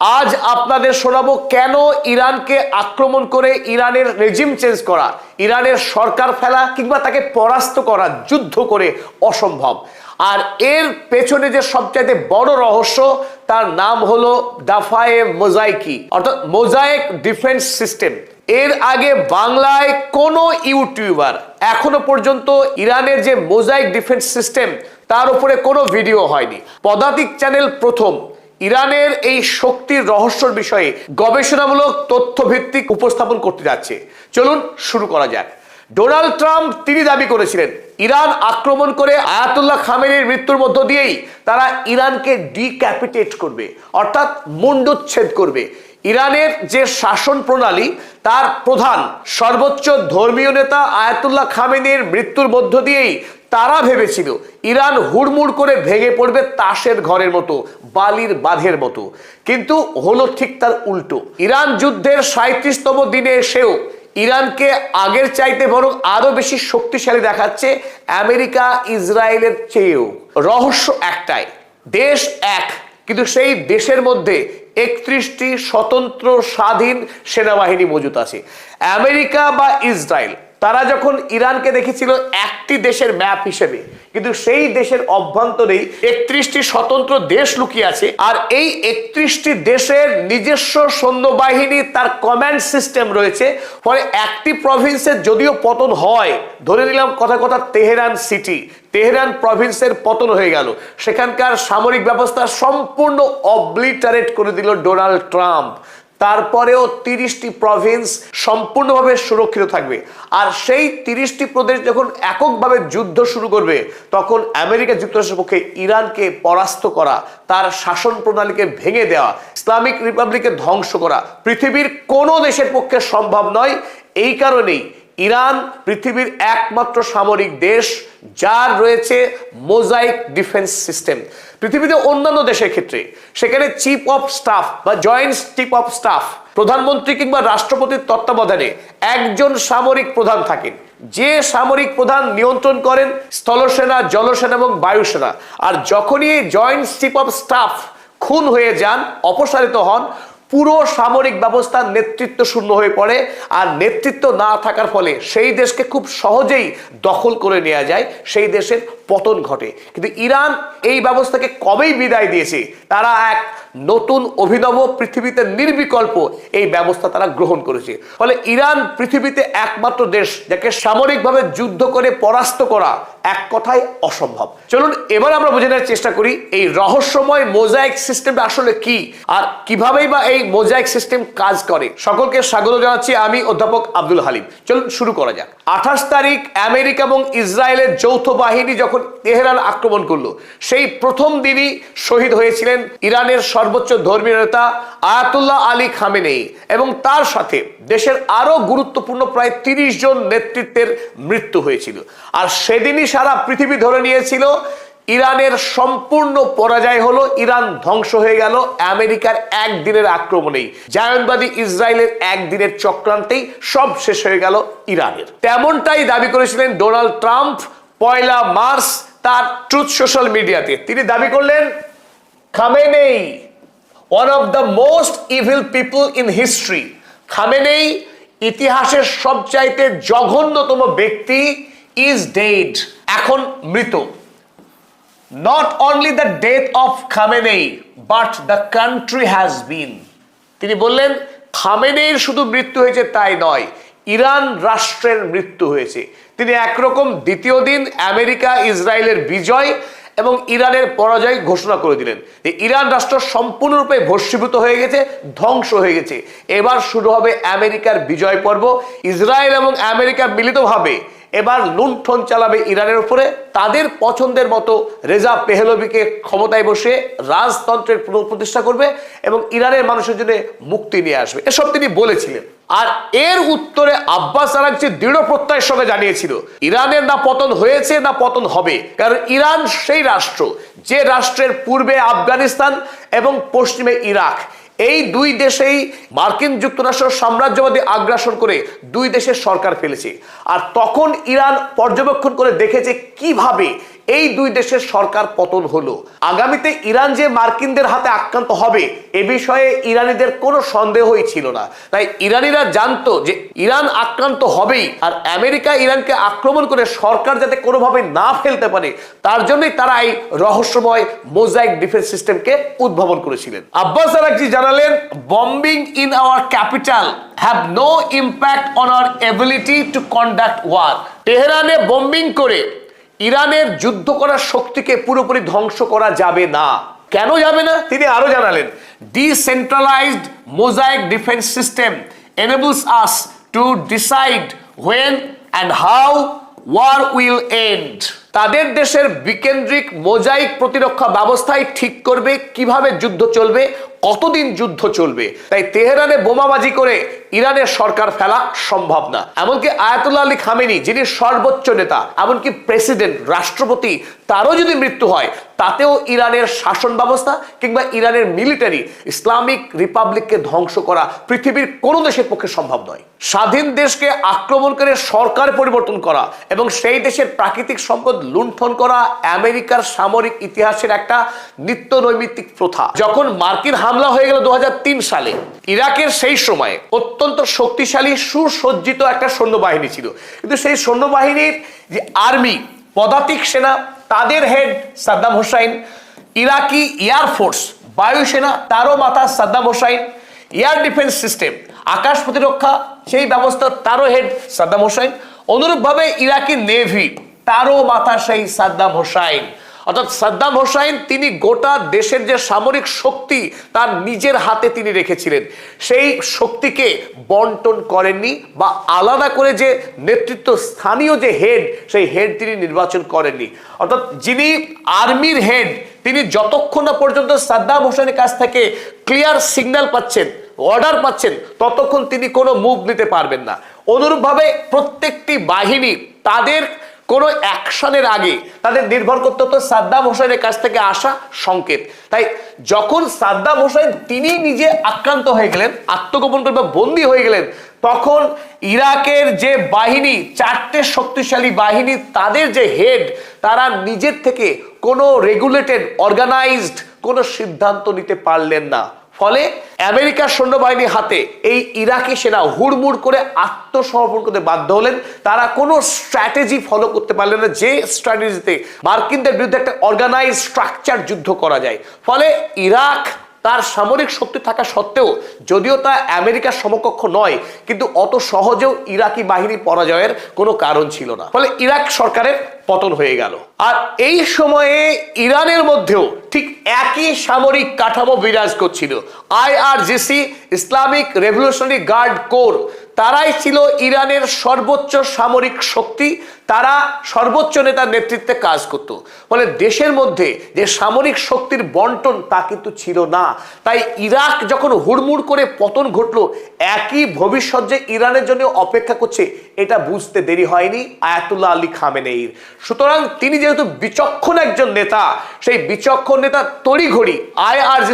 আজ আপনাদের শোনাবো কেন ইরানকে আক্রমণ করে ইরানের রেজিম চেঞ্জ করা, ইরানের সরকার ফেলা কিংবা তাকে পরাস্ত করা যুদ্ধ করে অসম্ভব। আর এর পেছনে যে সবচাইতে বড় রহস্য তার নাম হলো দাফায়ে মোজাইকি অর্থাৎ মোজাইক ডিফেন্স সিস্টেম। এর আগে বাংলায় কোনো ইউটিউবার এখনো পর্যন্ত ইরানের যে মোজাইক ডিফেন্স সিস্টেম তার উপরে কোনো ভিডিও হয়নি। পদাতিক চ্যানেল প্রথম ইরানের এই শক্তির রহস্যর বিষয়ে গবেষণামূলক তথ্যভিত্তিক উপস্থাপন করতে যাচ্ছে। চলুন শুরু করা যাক। ডোনাল্ড ট্রাম্প তিনি দাবি করেছিলেন ইরান আক্রমণ করে আয়াতুল্লাহ খামেনির মৃত্যুর মধ্য দিয়েই তারা ইরানকে ডিক্যাপিটেট করবে, অর্থাৎ মুন্ডুচ্ছেদ করবে। ইরানের যে শাসন প্রণালী তার প্রধান সর্বোচ্চ ধর্মীয় নেতা আয়াতুল্লাহ খামেনির মৃত্যুর মধ্য দিয়েই তারা ভেবেছিল ইরান হুড়মুড় করে ভেঙে পড়বে তাসের ঘরের মতো, বালির বাঁধের মতো। কিন্তু হলো ঠিক তার উল্টো। ইরান যুদ্ধের 37তম দিনে এসেও ইরানকে আগের চাইতে বরং আরো বেশি শক্তিশালী দেখাচ্ছে আমেরিকা ইসরায়েলের চেয়েও। রহস্য একটাই, দেশ এক, কিন্তু সেই দেশের মধ্যে 31টি স্বতন্ত্র স্বাধীন সেনাবাহিনী মজুত আছে। আমেরিকা বা ইসরায়েল তারা যখন ইরানকে দেখেছিল একটি দেশের ম্যাপ হিসেবে, কিন্তু সেই দেশের অভ্যন্তরেই 31টি স্বতন্ত্র দেশ লুকিয়ে আছে। আর এই 31টি দেশের নিজস্ব সৈন্যবাহিনী, তার কমান্ড সিস্টেম রয়েছে। ফলে একটি প্রভিন্সের যদিও পতন হয়, ধরে নিলাম কথা তেহরান সিটি, তেহরান প্রভিন্সের পতন হয়ে গেল, সেখানকার সামরিক ব্যবস্থা সম্পূর্ণ অবলিটারেট করে দিল ডোনাল্ড ট্রাম্প। তারপরেও 30টি প্রভিন্স সম্পূর্ণভাবে সুরক্ষিত থাকবে। আর সেই 30টি প্রদেশ যখন এককভাবে যুদ্ধ শুরু করবে, তখন আমেরিকা যুক্তরাষ্ট্রের পক্ষে ইরানকে পরাস্ত করা, তার শাসন প্রণালীকে ভেঙে দেওয়া, ইসলামিক রিপাবলিকে ধ্বংস করা পৃথিবীর কোনো দেশের পক্ষে সম্ভব নয়। এই কারণেই ইরান পৃথিবীর একমাত্র সামরিক দেশ যার রয়েছে মোজাইক ডিফেন্স সিস্টেম। পৃথিবীতে অন্যান্য দেশের ক্ষেত্রে সেখানে চিফ অফ স্টাফ বা জয়েন্ট চিফ অফ স্টাফ, প্রধানমন্ত্রী কিংবা রাষ্ট্রপতির তত্ত্বাবধানে একজন সামরিক প্রধান থাকেন, যে সামরিক প্রধান নিয়ন্ত্রণ করেন স্থলসেনা, জলসেনা এবং বায়ুসেনা। আর যখনই এই জয়েন্ট চিফ অফ স্টাফ খুন হয়ে যান, অপসারিত হন, পুরো সামরিক ব্যবস্থা নেতৃত্ব শূন্য হয়ে পড়ে। আর নেতৃত্ব না থাকার ফলে সেই দেশকে খুব সহজেই দখল করে নেওয়া যায়, সেই দেশের পতন ঘটে। কিন্তু ইরান এই ব্যবস্থাকে কবেই বিদায় দিয়েছে, তারা এক নতুন অভিনব পৃথিবীতে নির্বিকল্প এই ব্যবস্থা তারা গ্রহণ করেছে। ফলে ইরান পৃথিবীতে একমাত্র দেশ যাকে সামরিকভাবে যুদ্ধ করে পরাস্ত করা এক কথায় অসম্ভব। চলুন এবার আমরা বুঝে নেওয়ার চেষ্টা করি এই রহস্যময় মোজাইক সিস্টেমটা আসলে কি আর কিভাবেই বা এই মোজাইক সিস্টেম কাজ করে। সকলকে স্বাগত জানাচ্ছি, আমি অধ্যাপক আব্দুল হালিম। চলুন শুরু করা যাক। 28 তারিখ আমেরিকা এবং ইসরায়েলের যৌথ বাহিনী যখন তেহরান আক্রমণ করলো, সেই প্রথম দিনই শহীদ হয়েছিলেন ইরানের সর্বোচ্চ ধর্মীয় নেতা আয়াতুল্লাহ আলী খামেনেই এবং তার সাথে দেশের আরো গুরুত্বপূর্ণ প্রায় 30 জন নেতৃত্বের মৃত্যু হয়েছিল। আর সেদিনই সারা পৃথিবী ধরে নিয়েছিল ইরানের সম্পূর্ণ পরাজয় হলো, ইরান ধ্বংস হয়ে গেল আমেরিকার একদিনের আক্রমণেই, জায়নবাদী ইসরায়েলের একদিনের চক্রান্তেই সব শেষ হয়ে গেল ইরানের। তেমনটাই দাবি করেছিলেন ডোনাল্ড ট্রাম্প 1 মার্চ তার ট্রুথ সোশ্যাল মিডিয়াতে। তিনি দাবি করলেন Khamenei one of the most evil people in history. Khamenei ইতিহাসের সবচাইতে জঘন্যতম ব্যক্তি, ইজ ডেড, এখন মৃত। Not only the death of Khamenei, but the country has been. তিনি বললেন খামেনেইর শুধু মৃত্যু হয়েছে তাই নয়, ইরান রাষ্ট্রের মৃত্যু হয়েছে। তিনি একরকম দ্বিতীয় দিন আমেরিকা ইসরায়েলের বিজয় এবং ইরানের পরাজয় ঘোষণা করে দিলেন। ইরান রাষ্ট্র সম্পূর্ণরূপে ভস্মীভূত হয়ে গেছে, ধ্বংস হয়ে গেছে। এবার শুরু হবে আমেরিকার বিজয় পর্ব। ইসরায়েল এবং আমেরিকা মিলিতভাবে এবার লুণ্ঠন চালাবে ইরানের উপরে, তাদের পছন্দের মতো রেজা পেহলভিকে ক্ষমতায় বসে রাজতন্ত্রের পুনঃপ্রতিষ্ঠা করবে এবং ইরানের মানুষের জন্য মুক্তি নিয়ে আসবে, এসব তিনি বলেছিলেন। আর এর উত্তরে আব্বাস আরাগচি দৃঢ় প্রত্যয়ের সঙ্গে জানিয়েছিল ইরানের না পতন হয়েছে না পতন হবে। কারণ ইরান সেই রাষ্ট্র যে রাষ্ট্রের পূর্বে আফগানিস্তান এবং পশ্চিমে ইরাক, এই দুই দেশেই মার্কিন যুক্তরাষ্ট্র সাম্রাজ্যবাদী আগ্রাসন করে দুই দেশের সরকার ফেলেছে। আর তখন ইরান পর্যবেক্ষণ করে দেখেছে কিভাবে এই দুই দেশের সরকার পতন হলো। আগামীতে ইরান যে মার্কিনদের হাতে আক্রান্ত হবে এ বিষয়ে ইরানিদের কোনো সন্দেহই ছিল না। তাই ইরানিরা জানতো যে ইরান আক্রান্ত হবেই, আর আমেরিকা ইরানকে আক্রমণ করে সরকার যাতে কোনোভাবে না ফেলতে পারে তার জন্যই তারা এই রহস্যময় মোজাইক ডিফেন্স সিস্টেমকে উদ্ভাবন করেছিলেন। আব্বাস আরাকচি জানালেন, bombing in our capital have no impact on our ability to conduct war. তেহরানে বম্বিং করে ইরানের যুদ্ধ করার শক্তিকে পুরোপুরি ধ্বংস করা যাবে না। কেন যাবে না তিনি আরো জানালেন, decentralised mosaic defence system enables us to decide when and how war will end. তাদের দেশের বিকেন্দ্রিক মোজাইক প্রতিরক্ষা ব্যবস্থাই ঠিক করবে কিভাবে যুদ্ধ চলবে, কতদিন যুদ্ধ চলবে। তাই তেহরানে বোমাবাজি করে ইরানের সরকার ফেলা সম্ভব না। এমনকি আয়াতুল্লাহ আলী খামেনি, যিনি সর্বোচ্চ নেতা, এমনকি প্রেসিডেন্ট, রাষ্ট্রপতি, তারও যদি মৃত্যু হয় তাতেও ইরানের শাসন ব্যবস্থা কিংবা ইরানের মিলিটারি ইসলামিক রিপাবলিককে ধ্বংস করা পৃথিবীর কোনো দেশের পক্ষে সম্ভব নয়। স্বাধীন দেশকে আক্রমণ করে সরকার পরিবর্তন করা এবং সেই দেশের প্রাকৃতিক সম্পদ লুণ্ঠন করা আমেরিকার সামরিক ইতিহাসের একটা নিত্য নৈমিত্তিক প্রথা। যখন মার্কিন হামলা হয়ে গেল 2003 সালে, ইরাকের সেই সময়ে অত্যন্ত শক্তিশালী সুসজ্জিত একটা সৈন্যবাহিনী ছিল, কিন্তু সেই সৈন্যবাহিনীর যে আর্মি, পদাতিক সেনা, তাদের head Saddam Hussein, Iraqi air force, বায়ুসেনা, তারও মাথা Saddam Hussein, air defence system, আকাশ প্রতিরক্ষা, সেই ব্যবস্থা তারও হেড সাদ্দাম হোসাইন, অনুরূপভাবে ইরাকি নেভি, তারও মাথা সেই সাদ্দাম হোসাইন। অর্থাৎ সাদ্দাম হোসাইন তিনি গোটা দেশের যে সামরিক শক্তি তার নিজের হাতে তিনি রেখেছিলেন, সেই শক্তিকে বন্টন করেননি বা আলাদা করে যে নেতৃত্ব স্থানীয় যে হেড, সেই হেড তিনি নির্বাচন করেননি। অর্থাৎ যিনি আর্মির হেড তিনি যতক্ষণ না পর্যন্ত সাদ্দাম হোসেনের কাছ থেকে ক্লিয়ার সিগন্যাল পাচ্ছেন, অর্ডার পাচ্ছেন, ততক্ষণ তিনি কোনো মুভ নিতে পারবেন না। অনুরূপভাবে প্রত্যেকটি বাহিনী তাদের কোনো অ্যাকশনের আগে তাদের নির্ভর করতে হতো সাদ্দাম হোসেনের কাছ থেকে আসা সংকেত। তাই যখন সাদ্দাম হোসেন তিনি নিজে আক্রান্ত হয়ে গেলেন, আত্মগোপন করে বা বন্দী হয়ে গেলেন, তখন ইরাকের যে বাহিনী, চারটে শক্তিশালী বাহিনী, তাদের যে হেড, তারা নিজের থেকে কোনো রেগুলেটেড অর্গানাইজড কোনো সিদ্ধান্ত নিতে পারলেন না। ফলে আমেরিকার সৈন্যবাহিনীর হাতে এই ইরাকি সেনা হুড়মুড় করে আত্মসমর্পণ করতে বাধ্য হলেন। তারা কোনো স্ট্র্যাটেজি ফলো করতে পারলেন না, যে স্ট্র্যাটেজিতে মার্কিনদের বিরুদ্ধে একটা অর্গানাইজ স্ট্রাকচার যুদ্ধ করা যায়। ফলে ইরাক তার সামরিক শক্তি থাকা সত্ত্বেও, যদিও তা আমেরিকার সমকক্ষ নয়, কিন্তু অত সহজেও ইরাকি বাহিনী পরাজয়ের কোনো কারণ ছিল না। ফলে ইরাক সরকারের পতন হয়ে গেল। আর এই সময়ে ইরানের মধ্যেও ঠিক একই সামরিক কাঠামো বিরাজ করছিল। IRGC, Islamic revolutionary guard corps, তারাই ছিল ইরানের সর্বোচ্চ সামরিক শক্তি, তারা সর্বোচ্চ নেতার নেতৃত্বে কাজ করত। ফলে দেশের মধ্যে যে সামরিক শক্তির বন্টন তা কিন্তু ছিল না। তাই ইরাক যখন হুড়মুড় করে পতন ঘটলো, একই ভবিষ্যৎ যে ইরানের জন্য অপেক্ষা করছে এটা বুঝতে দেরি হয়নি আয়াতুল্লাহ আলী খামেনেয়ির। সুতরাং তিনি যেহেতু বিচক্ষণ একজন নেতা, সেই বিচক্ষণ নেতা তড়িঘড়ি IRGC